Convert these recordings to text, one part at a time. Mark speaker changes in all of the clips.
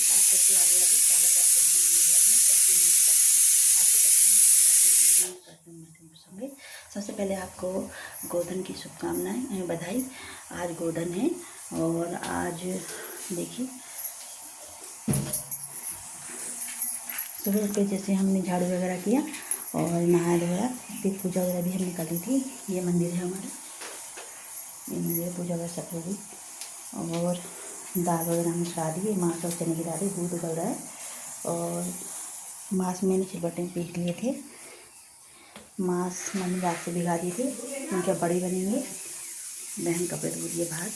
Speaker 1: आपको खिला दिया अभी स्वागत है आपको ब्लॉग में। कैसे हैं आप सब? आशा करती हूँ करती हूँ संगे। सबसे पहले आपको गोधन की शुभकामनाएं, बधाई। आज गोधन है और आज देखिए सुबह पे जैसे हमने झाड़ू वगैरह किया और नहाया धोया, फिर पूजा वगैरह भी हमने कर ली थी। ये मंदिर है हमारा, ये मंदिर पूजा वगैरह सब हो गई और दाल वगैरह हमने चढ़ा दी। मांस और चने की दाल दूध उबल रहा है और मांस मैंने सिलबट्टे में पीस लिए थे। मांस मम्मी रात से भिगा दी थी, उनके बड़ी बनेंगे। बहन कपड़े धो दिए बाहर।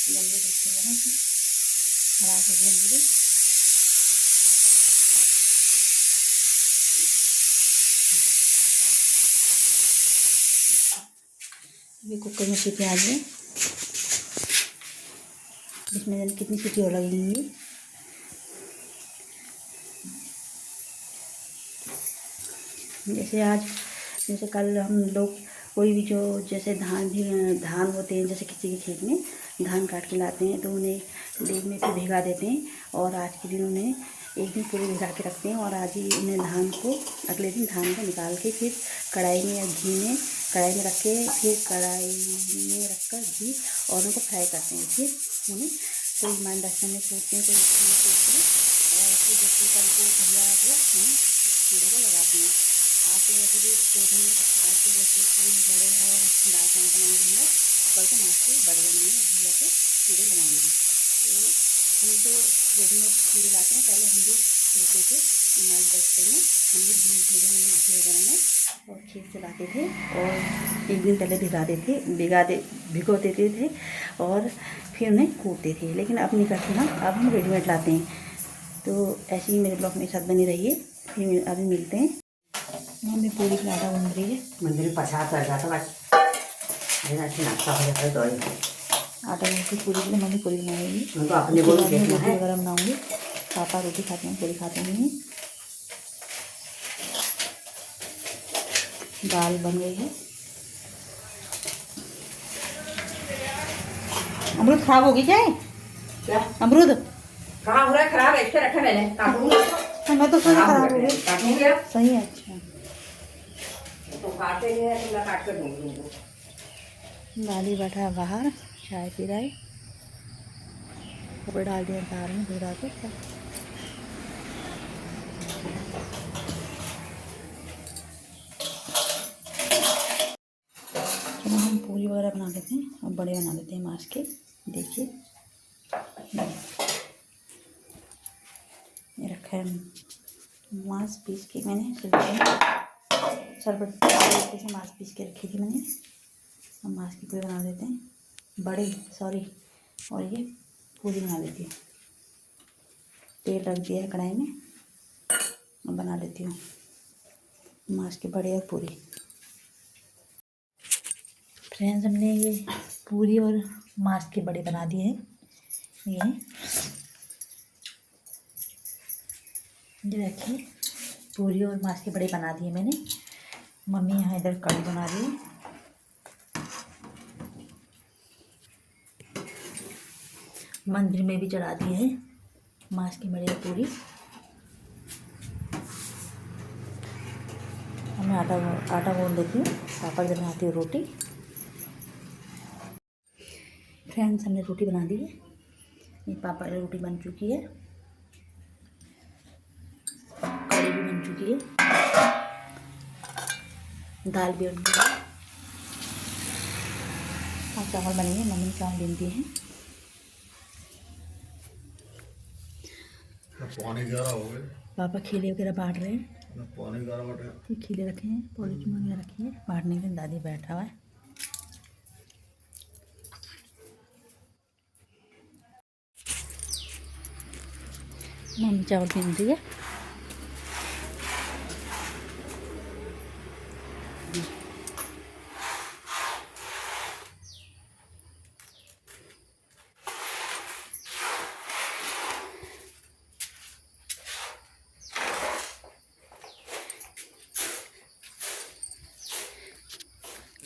Speaker 1: जल्दी देखिएगा ना कि खराब हो गया मेरे। ये कुकर में सीटी आ गई, इसमें कितनी सीटी और लगेंगी। जैसे कल हम लोग कोई भी जो जैसे धान होते हैं, जैसे किसी के खेत में धान काट के लाते हैं तो उन्हें डेग में फिर भिगा देते हैं और आज के दिन उन्हें एक दिन पूरे भिगा के रखते हैं और आज ही उन्हें धान को अगले दिन धान को निकाल के फिर कढ़ाई में या घी में कढ़ाई में रख के फिर कढ़ाई में रखकर घी और उनको फ्राई करते हैं। फिर उन्हें कोई मान में सोचते हैं, कोई उसमें सोचते हैं और फिर जैसे कल को भैया को हम कीड़े को लगाते हैं। आज तो वैसे भी गोधन में आज तो वैसे फूल बड़े हैं और दाल चावल बनाएंगे हम लोग। कल को माछ के बड़े बनाएंगे और भैया को कीड़े लगाएंगे। तो हम तो रेडीमेड कीड़े लाते हैं, पहले हम भी सोचते थे हमारे बचपन में हम भी घी वगैरह में और खेत से लाते थे और एक दिन पहले भिगो देते थे और फिर उन्हें कूटते थे। लेकिन अब नहीं करते ना, अब हम रेडीमेड लाते हैं। तो ऐसे ही मेरे ब्लॉग में साथ बनी रहिए, फिर अभी मिलते हैं। मम्मी पूरी का आटा बन रही है,
Speaker 2: मंदिर प्रसाद कर जाता बस नाश्ता हो जाता है। तो
Speaker 1: आटा की पूरी के लिए मम्मी पूरी बनाएगी,
Speaker 2: तो अपने बोल
Speaker 1: रोटी वगैरह बनाऊँगी। पापा रोटी खाते हैं, पूरी खाते नहीं हैं। दाल बन गई है। अमरूद खराब होगी क्या?
Speaker 2: क्या
Speaker 1: अमरूद
Speaker 2: कहाँ हो रहा है? खराब है, इसके रखे मैंने काटूंगा।
Speaker 1: मैं तो सोचा खराब हो गया।
Speaker 2: काटूंगा
Speaker 1: सही है, अच्छा
Speaker 2: तो काटे नहीं है तो मैं काट कर दूँगी।
Speaker 1: दादी बैठा है बाहर, चाय पी रहा है। कपड़े डाल दिए तार में धो के। चलो हम पूरी वगैरह बना लेते हैं और बड़े बना लेते हैं मांस के। देखिए ये रखा है मांस पीस के, मैंने शरबत से मांस पीस के रखी थी मैंने। हम मांस की पूरी बना देते हैं, और ये पूरी बना लेती हूँ। तेल रख दिया है कढ़ाई में और बना लेती हूँ मांस के बड़े और पूरी। फ्रेंड्स, हमने ये पूरी और मांस के बड़े बना दिए हैं। ये देखिए पूरी और मांस के बड़े बना दिए मैंने। मम्मी यहाँ इधर कढ़ी बना रही है। मंदिर में भी चढ़ा दिए हैं मांस के बड़े और पूरी। मैं आटा गूंद देती हूँ, पापा जब बनाती हूँ रोटी। फ्रेंड्स, हमने रोटी बना दी है। ये पापा की रोटी बन चुकी है, कढ़ी भी बन चुकी है, दाल भी बन गई है और चावल बनेंगे। मम्मी चावल बीनती हैं।
Speaker 3: पानी 11 हो गए।
Speaker 1: पापा खीले वगैरह बांट रहे हैं।
Speaker 3: पानी 11 बटे
Speaker 1: खीले रखे हैं, पॉलीथीन वगैरह रखी है बांटने के लिए। दादी बैठा हुआ है। मम्मी चावल बीन रही है।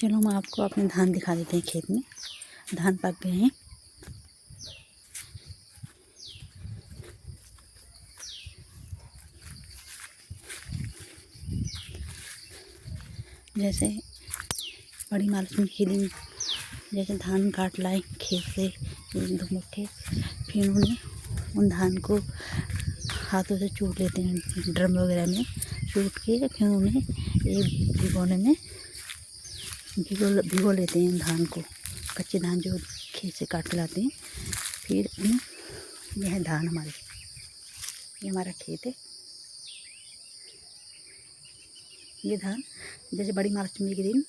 Speaker 1: चलो मैं आपको अपने धान दिखा देते हैं। खेत में धान पक गए हैं। जैसे बड़ी महालक्ष्मी के दिन जैसे धान काट लाए खेत से 1-2 मुट्ठे, फिर उन्हें उन धान को हाथों से चूट लेते हैं, ड्रम वगैरह में चूट के फिर उन्हें एक भिगोने में भिगो लेते हैं धान को। कच्चे धान जो खेत से काट के लाते हैं। फिर यह है धान हमारे, ये हमारा खेत है। ये धान जैसे बड़ी महालक्ष्मी के दिन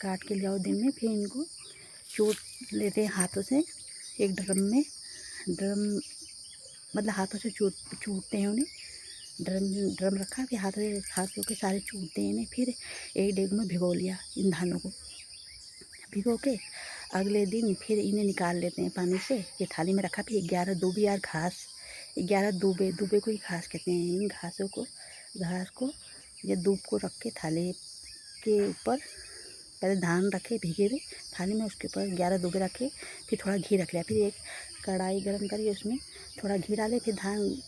Speaker 1: काट के ले आओ दिन में, फिर इनको चूट लेते हैं हाथों से एक ड्रम में। ड्रम मतलब हाथों से चूटते हैं उन्हें। ड्रम रखा, फिर हाथों के सारे चूटते हैं इन्हें। फिर एक डेग में भिगो लिया इन धानों को। भिगो के अगले दिन फिर इन्हें निकाल लेते हैं पानी से। ये थाली में रखा। फिर 11 दूबे यार घास, 11 दूबे को ही घास कहते हैं। इन घास को या दूब को रख के थाली के ऊपर पहले धान रखे भीगे हुए थाली में, उसके ऊपर 11 दूबे रखे। फिर थोड़ा घी रख लिया। फिर एक कढ़ाई गर्म करी, उसमें थोड़ा घी डाले। फिर धान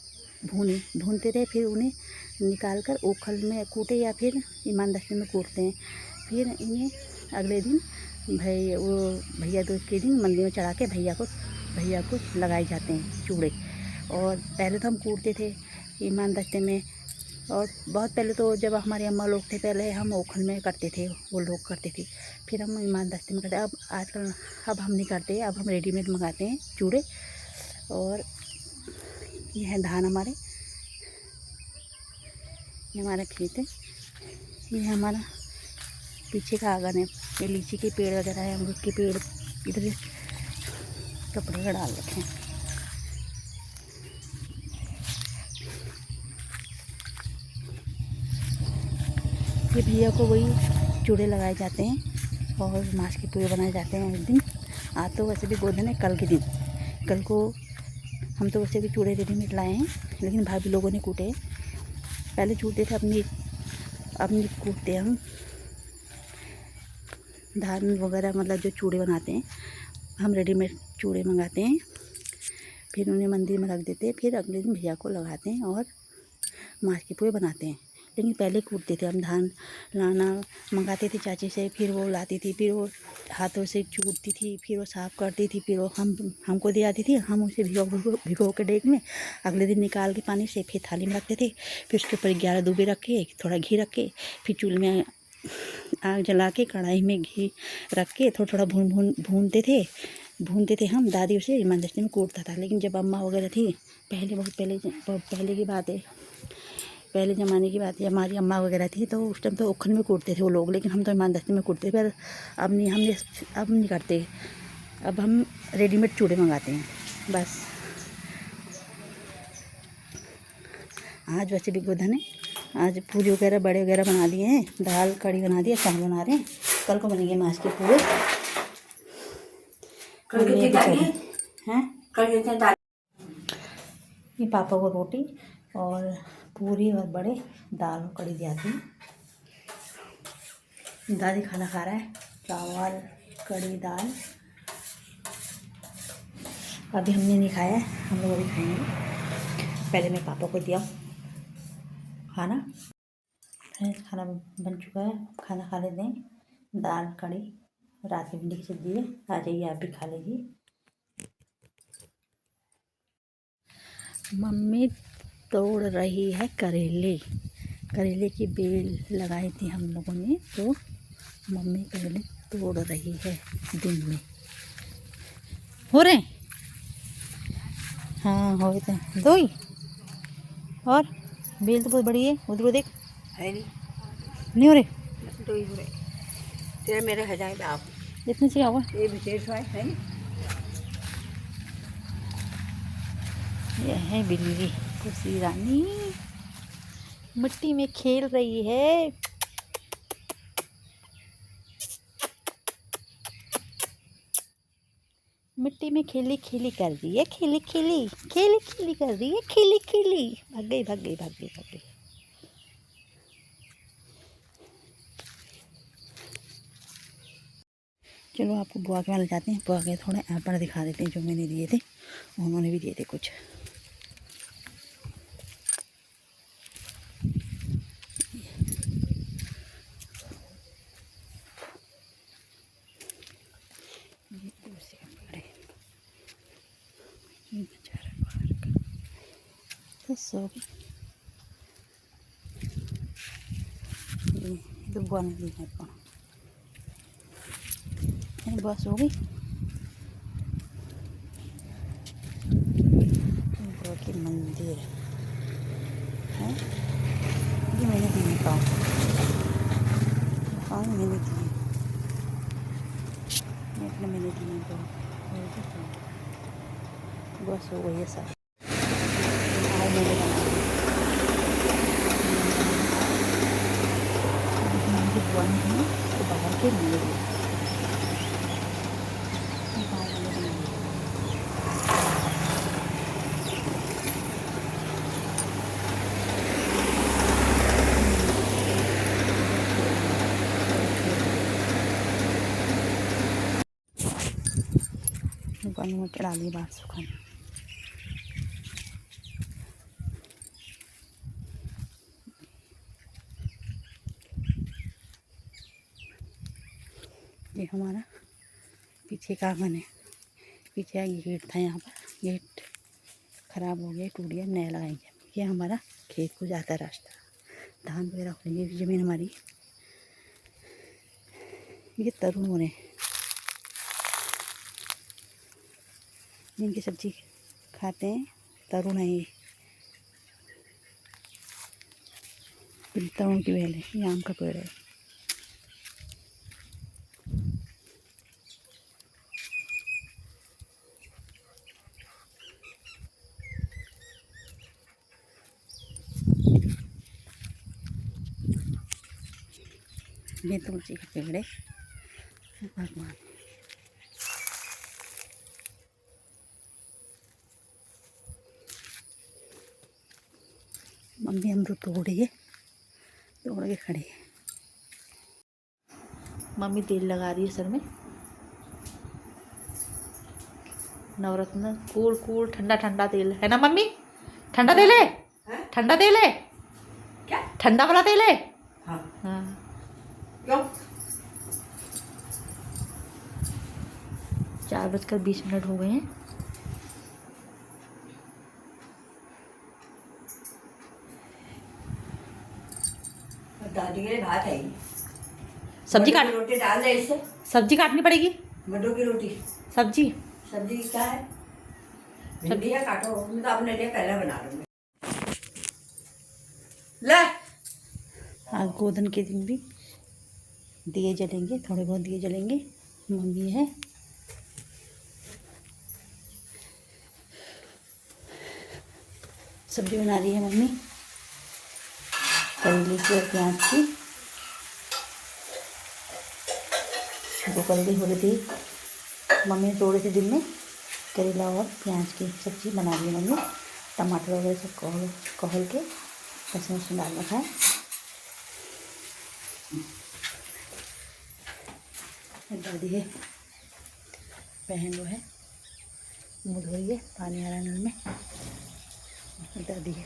Speaker 1: भूनते रहे। फिर उन्हें निकाल कर ओखल में कूटे या फिर ईमानदारी में कूटते हैं। फिर इन्हें अगले दिन भैया दूज के दिन मंदिर में चढ़ा के भैया को लगाए जाते हैं चूड़े। और पहले तो हम कूटते थे ईमानदारी में, और बहुत पहले तो जब हमारे अम्मा लोग थे पहले हम ओखल में करते थे, वो लोग करते थे। फिर हम ईमानदारी में करते। अब आजकल अब हम नहीं करते, अब हम रेडीमेड मंगाते हैं चूड़े। और ये है धान हमारे, ये हमारा खेत है। ये हमारा पीछे का आंगन है। ये लीची के पेड़ वगैरह है, अमरूद के पेड़ इधर कपड़े का डाल रखे हैं। ये भैया को वही चूड़े लगाए जाते हैं और मांस के पूरे बनाए जाते हैं उस दिन। आज तो वैसे भी गोधन है, कल के दिन, कल को हम तो वैसे भी चूड़े रेडीमेड लाए हैं, लेकिन भाभी लोगों ने कूटे। पहले चूड़ते थे अपनी कूटते हम धान वगैरह, मतलब जो चूड़े बनाते हैं हम रेडीमेड चूड़े मंगाते हैं। फिर उन्हें मंदिर में रख देते हैं। फिर अगले दिन भैया को लगाते हैं और मांस के पूरे बनाते हैं। लेकिन पहले कूटते थे हम। धान लाना मंगाते थे चाची से, फिर वो लाती थी, फिर वो हाथों से चूटती थी, फिर वो साफ़ करती थी, फिर वो हमको दे आती थी। हम उसे भिगो के डेग में अगले दिन निकाल के पानी से फिर थाली में रखते थे। फिर उसके ऊपर 11 दूबे रख के थोड़ा घी रख के फिर चूल्हे में आग जला के कढ़ाई में घी रख के थोड़ा भूनते थे हम। दादी उसे ईमानदारी में कूटता था। लेकिन जब अम्मा वगैरह थी, बहुत पहले की बात है, पहले ज़माने की बात है, हमारी अम्मा वगैरह थी तो उस टाइम तो ओखल में कूटते थे वो लोग। लेकिन हम तो ईमानदारी में कूटते थे। पर अब नहीं करते। अब हम रेडीमेड चूड़े मंगाते हैं बस। आज वैसे भी गोधन है, आज पूरी वगैरह बड़े वगैरह बना लिए हैं, दाल कड़ी बना दी है, चावल बना रहे हैं। कल को बनेंगे मांस के पूरे। हैं ये पापा को रोटी और पूरी और बड़े दाल और कड़ी दी आती है। दादी खाना खा रहा है, चावल कड़ी दाल। अभी हमने नहीं खाया है, हम लोग अभी खाएंगे। पहले मैं पापा को दिया खाना। खाना बन चुका है, खाना खा लेते हैं। दाल कड़ी रात की भिंडी की सब्जी है, आ जाइए आप भी खा लीजिए। मम्मी तोड़ रही है करेले की बेल लगाई थी हम लोगों ने, तो मम्मी करेले तोड़ रही है दिन में। हो रहे हैं? हाँ हो रहे हैं दो ही। और बेल तो बहुत बड़ी है, उधर देख
Speaker 2: है
Speaker 1: नहीं हो रहे।
Speaker 2: दो ही हो रहे तेरे मेरे हजार आप
Speaker 1: इतने से होगा।
Speaker 2: ये विशेष है।
Speaker 1: यह है बिल्ली खुशी रानी, मिट्टी में खेल रही है। मिट्टी में खेली खेली कर रही है, खेली खेली कर रही है, खेली भाग गई। चलो आपको बुआ के वाले जाते हैं, बुआ के थोड़े एप्पल दिखा देते हैं जो मैंने दिए थे, उन्होंने भी दिए थे कुछ। तो बुआ ने दी है बस हो गई। बुआ की मंदिर है, ये मैंने दी पाँव मैंने दिए, अपने मैंने दिए तो बस हो गई है सब। आज मैंने बनाया बुआ ने दी तो बाहर के मैंने दिए। पानी में चढ़ा ली बाहर सुखाने। ये हमारा पीछे का आंगन है, पीछे आगे गेट था, यहाँ पर गेट ख़राब हो गया, टूट गया, नया लगाएंगे। ये हमारा खेत को जाता है रास्ता, धान वगैरह उगेंगे। ज़मीन हमारी, ये तरुण है, जिनकी सब्जी खाते हैं तरुण है। ये तरुण की बेल है, ये आम का पेड़ है। ये तुलसी का पेड़ है, भगवान। मम्मी अमरूद तोड़ रही है, तोड़ के खड़ी है। मम्मी तेल लगा रही है सर में, नवरत्न कूल कूल ठंडा ठंडा तेल है ना मम्मी? ठंडा तेल है, ठंडा तेल है क्या? ठंडा वाला तेल है। हाँ हाँ। क्यों? 4:20 हो गए हैं।
Speaker 2: दादी के भात है,
Speaker 1: सब्जी काट,
Speaker 2: रोटी डाल दे इससे,
Speaker 1: सब्जी काटनी पड़ेगी।
Speaker 2: मड्डू की रोटी
Speaker 1: सब्जी
Speaker 2: क्या है? भिंडियाँ काटो, मैं तो अपने लिए पहले बना लूँगी। ले
Speaker 1: आज गोधन के दिन भी दिए जलेंगे, थोड़े बहुत दिए जलेंगे। मम्मी है, सब्जी बना रही है मम्मी, करेले की और प्याज की। जो करेले हो रही थी, मम्मी ने तोड़े थे दिन में, करेला और प्याज की सब्जी बना दी है मम्मी। टमाटर वगैरह सब कहल के लहसुन वसुन डाल रखा है। दादी है, बहन वो है, मुँह धो रही है, पानी आ रहा है नल में। दादी है,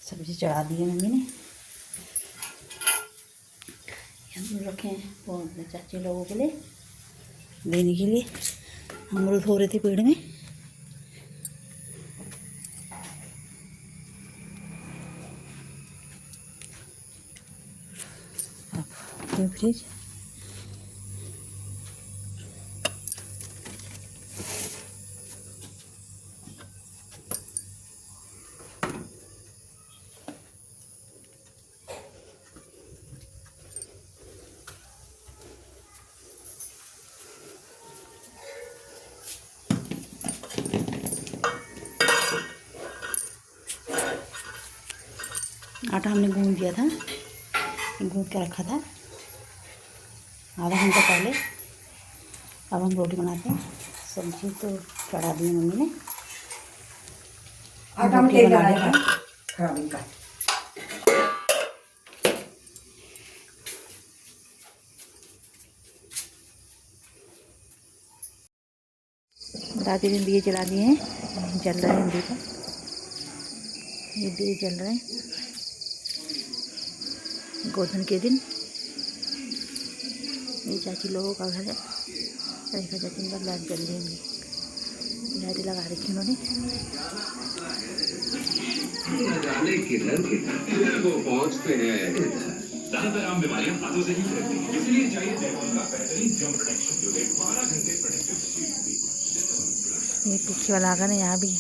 Speaker 1: सब्जी चढ़ा दी है मम्मी ने। हम रखे हैं वो अपने चाची लोगों के लिए देने के लिए। अमरूद हो रहे थे पेड़ में, अब फ्रिज। आटा हमने गूंद दिया था, गूंद के रखा था आधा घंटा पहले। अब हम रोटी बनाते हैं। सब्जी तो चढ़ा दी है मम्मी ने।
Speaker 2: आटा में
Speaker 1: रोटी
Speaker 2: तेल
Speaker 1: बना
Speaker 2: लगाया
Speaker 1: लेते हैं।
Speaker 2: खराब इनका।
Speaker 1: दादी ने दिए जला दिए हैं, जल रहे हैं दीपक। ये दिए जल रहे हैं गोधन के दिन। ये चाची लोगों का घर है। देखा चाची पर लाइट जल रही है, लाइट लगा रखी उन्होंने।
Speaker 4: वो पहुंचते हैं ज्यादातर आम बीमारियां हाथों से ही फैलती हैं, इसलिए चाहिए जयपुर का बेहतरीन जर्म प्रोटेक्शन जो है 12 घंटे प्रोटेक्टिव शीट।
Speaker 1: ये पीछे वाला आंगन है, यहाँ भी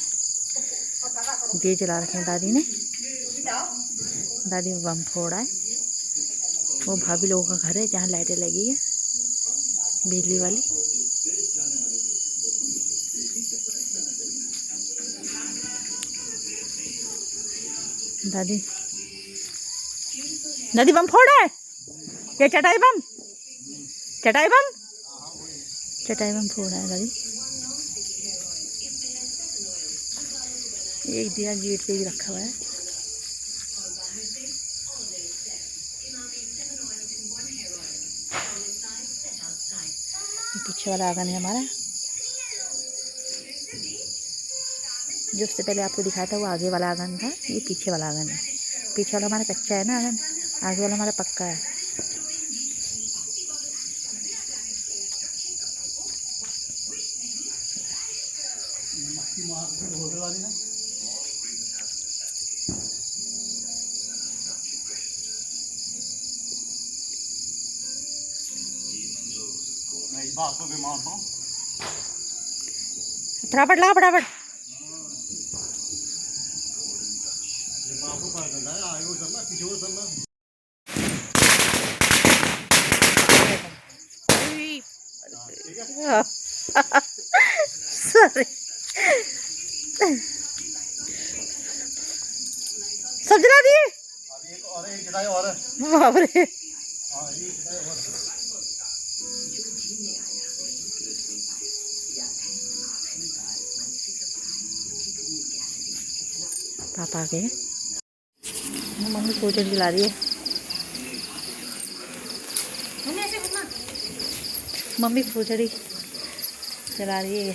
Speaker 1: दिए जला रखे हैं दादी ने। दादी बम फोड़ा है। वो भाभी लोगों का घर है जहाँ लाइटें लगी है बिजली वाली। दादी दादी बम फोड़ा है। ये चटाई बम, चटाई बम, चटाई बम फोड़ा है दादी। एक दिया गेट पे भी रखा हुआ है। पीछे वाला आंगन है हमारा। जो उससे पहले आपको दिखाया था वो आगे वाला आंगन था, ये पीछे वाला आंगन है। पीछे वाला हमारा कच्चा है ना आंगन, आगे वाला हमारा पक्का है। फटाफट लगा फटाफट। सॉरी, सब जला दिए। बाप रे, पापा आ गए। मम्मी कोचर जला रही है। मम्मी फुलझड़ी चला रही है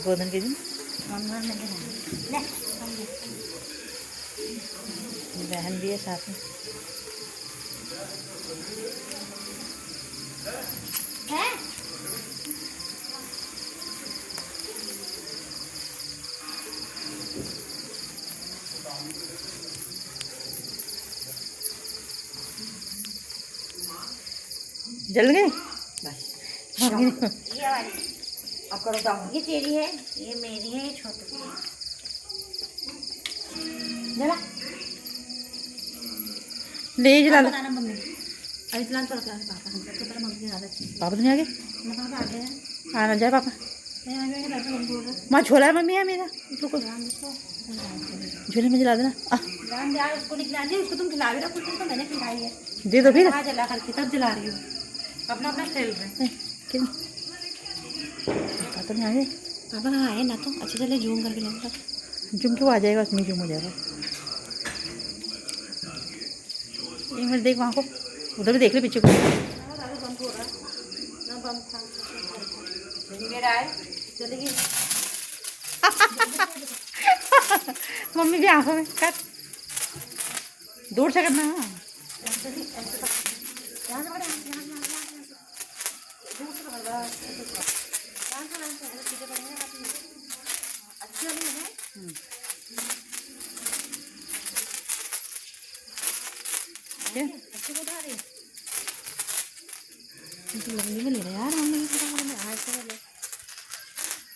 Speaker 1: गोधन के दिन। बहन भी है साथ में। जल गए
Speaker 2: ये वाली अब करो दाम। ये तेरी है, ये मेरी है, ये छोटी है। जला
Speaker 1: ले जला लो।
Speaker 2: बनाना मम्मी अभी फिलहाल तो रखा है पापा ने, तो पहले मम्मी ज्यादा अच्छी
Speaker 1: पापा तो नहीं आगे,
Speaker 2: ना पापा आ गए हैं।
Speaker 1: आना जाए पापा।
Speaker 2: नहीं आ गए दादा हम बोल रहे
Speaker 1: वहाँ झोला है मम्मी है मेरा, रुको
Speaker 2: ध्यान देखो
Speaker 1: झोले में जला देना।
Speaker 2: ध्यान यार, उसको नहीं खिला दी, उसको तुम खिला भी रहा कुछ दिन तो मैंने खिलाई है।
Speaker 1: दे दो फिर।
Speaker 2: हाँ जला करके तब जला रही हूँ, अपना अपना खेल रहे हैं।
Speaker 1: क्यों पापा नहीं आगे?
Speaker 2: पापा कहाँ आए ना, तो अच्छे चले जूम करके लेंगे।
Speaker 1: जुम क्यों आ जाएगा, उसमें जुम हो जाएगा। एक मिनट देख वहाँ को, उधर भी देख ले पीछे को।
Speaker 2: चलेगी
Speaker 1: मम्मी भी आंखों में कट, दूर से करना। हाँ
Speaker 2: लंबी में ले रहे यार मम्मी।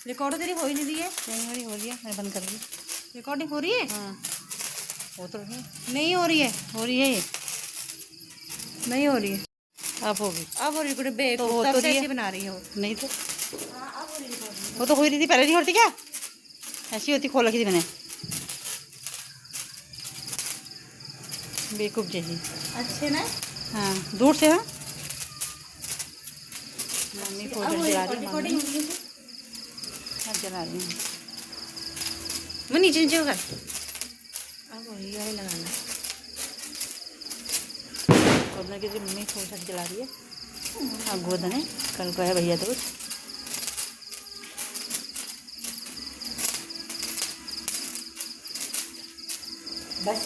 Speaker 2: रिकॉर्ड तेरी हो ही नहीं रही है।
Speaker 1: नहीं मेरी हो रही है, मैंने बंद कर दी।
Speaker 2: रिकॉर्डिंग हो रही है?
Speaker 1: हाँ वो तो
Speaker 2: नहीं हो रही है,
Speaker 1: हो रही है, ये
Speaker 2: नहीं हो रही है।
Speaker 1: अब होगी।
Speaker 2: अब हो रही है, बे
Speaker 1: तो हो
Speaker 2: तब
Speaker 1: तो
Speaker 2: से
Speaker 1: रही है।
Speaker 2: ऐसी बना रही है वो।
Speaker 1: नहीं तो
Speaker 2: हाँ अब हो रही है।
Speaker 1: वो तो हो ही रही थी, पहले नहीं होती क्या? ऐसी होती, खोल रखी थी मैंने बेवकूफ़ जैसी।
Speaker 2: अच्छे ना?
Speaker 1: हाँ दूर से। हाँ मम्मी भोजन जला रही है। अब जला रही हूँ मैं नीचे नीचे होगा। अब वही है लगाना। गोदना की मम्मी भोजन जला रही है। अब गोदने कल को है भैया दूज।
Speaker 2: बस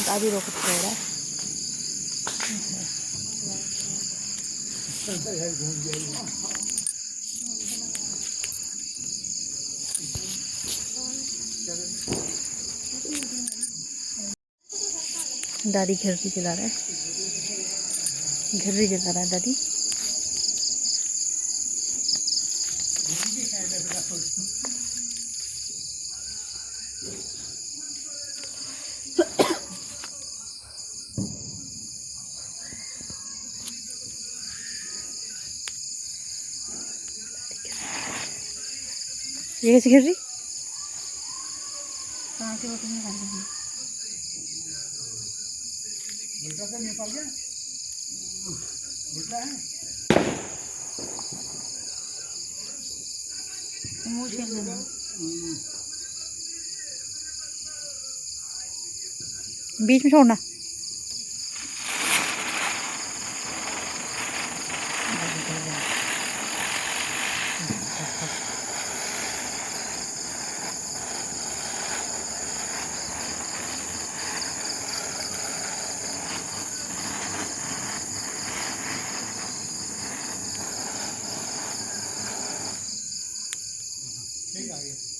Speaker 1: दादी रोक हो रहा है। दादी घिररी जला रहा है। घिररी जला रहा है दादी। ये कैसे घिर रही? कहाँ की रोटी निकाल रही है? बेटा से नेपाल गया? बेटा है? मुँह छीन लेना। बीच में छोड़ना।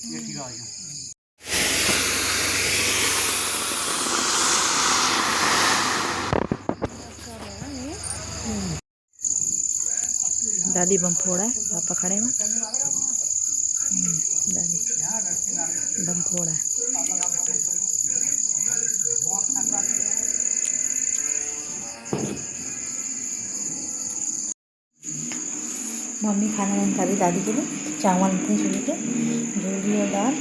Speaker 3: ये ठीक आ गया।
Speaker 1: दादी बम फोड़ा है। पापा खड़े हैं। दादी बम फोड़ा है। मम्मी खाना बना रही दादी के लिए। चावल थे सुबह के, झोली और दाल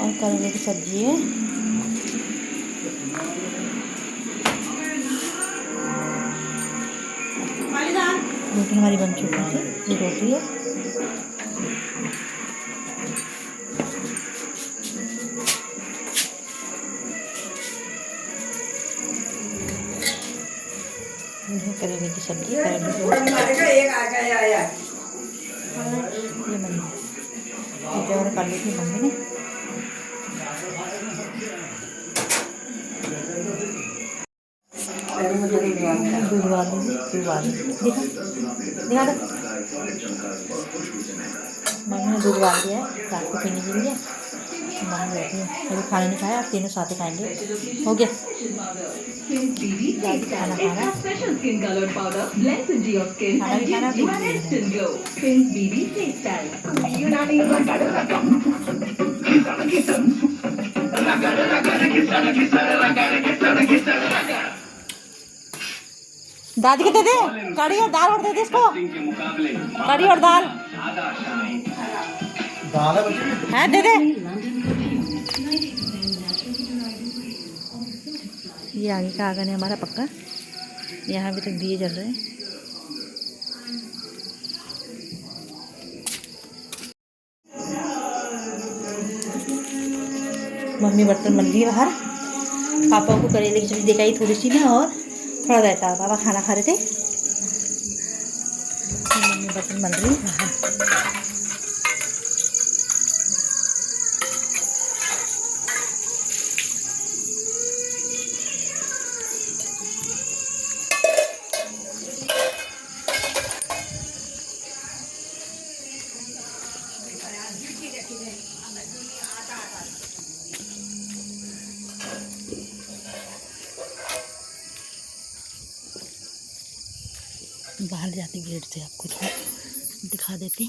Speaker 1: और करेले की सब्जी है। रोटी हमारी बन चुकी है। ये रोटी है। करेले की सब्जी, करेले की रोटी। ये मम्मी पूजा और कर ली थी मम्मी ने। दूध वाली दिखा दिखा दो। मम्मी ने दूध वाल दिया है रात को पीने के लिए। मम्मी बैठी है। अभी खाना नहीं खाया। आप तीनों साथ ही खाएंगे। हो गया। दादी खाना खा रहा है। खाना भी खाना दादी के दे दे। कड़ी और दाल और दे दे इसको। कड़ी और दाल है दे दे। ये आगे का आंगन है हमारा पक्का। यहाँ अभी तक दिए जल रहे हैं। मम्मी बर्तन मल रही है बाहर। पापा को करेले की सब्जी दिखाई थोड़ी सी ना और थोड़ा रहता है। पापा खाना खा रहे थे। मम्मी बर्तन मल रही है बाहर। बाहर जाती गेट से आपको दिखा देती।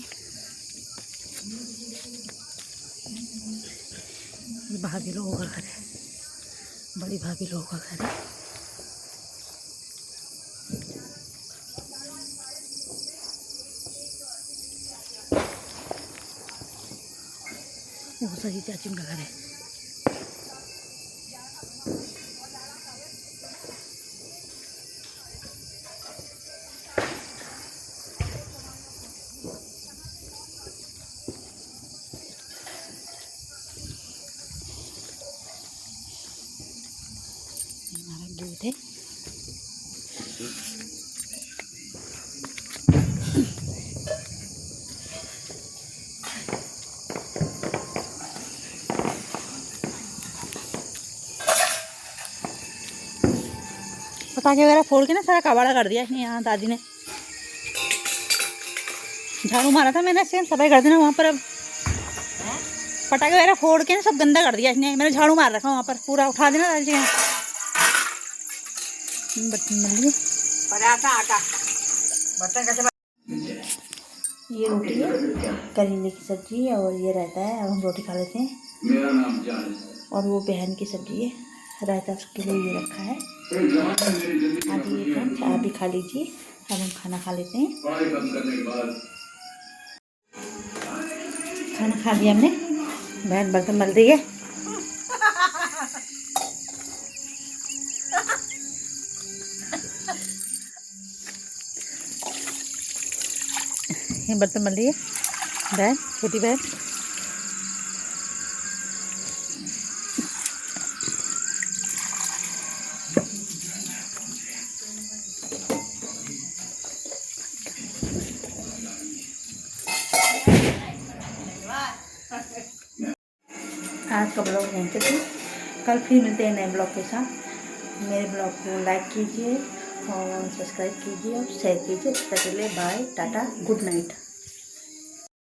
Speaker 1: ये भाभी लोगों का घर है। बड़ी भाभी लोगों का घर है। वो सही चाची का घर है। हमारा गेट है। पटाखे वगैरह फोड़ के ना सारा कबाड़ा कर दिया इसने। यहाँ दादी ने झाड़ू मारा था मैंने, ऐसे सफाई कर देना वहाँ पर। अब पटाखे वगैरह फोड़ के ना सब गंदा कर दिया इसने। मैंने झाड़ू मार रखा वहाँ पर, पूरा उठा देना दादी यहाँ। बर्तन बन लिए,
Speaker 2: पराठा आटा बर्तन कैसे
Speaker 1: ये रोटी है, करेले की सब्जी है और ये रायता है। अब हम रोटी खा लेते हैं।
Speaker 4: मेरा नाम जान है।
Speaker 1: और वो बहन की सब्जी है, रायता उसके लिए ये रखा है।
Speaker 4: एक जवान ने मेरी जिंदगी में
Speaker 1: आप ये फ्रेंड्स आप भी खा लीजिए। अब हम खाना खा लेते हैं।
Speaker 4: पढ़ाई बंद करने के बाद
Speaker 1: खाना खा लिया हमने। बहन बर्तन मल रही है। ये बर्तन मल रही है बहन, छोटी बहन। आज का ब्लॉग यहीं तक है। कल फिर मिलते हैं नए ब्लॉग के साथ। मेरे ब्लॉग को लाइक कीजिए और सब्सक्राइब कीजिए और शेयर कीजिए। तब तक के लिए बाय, टाटा, गुड नाइट।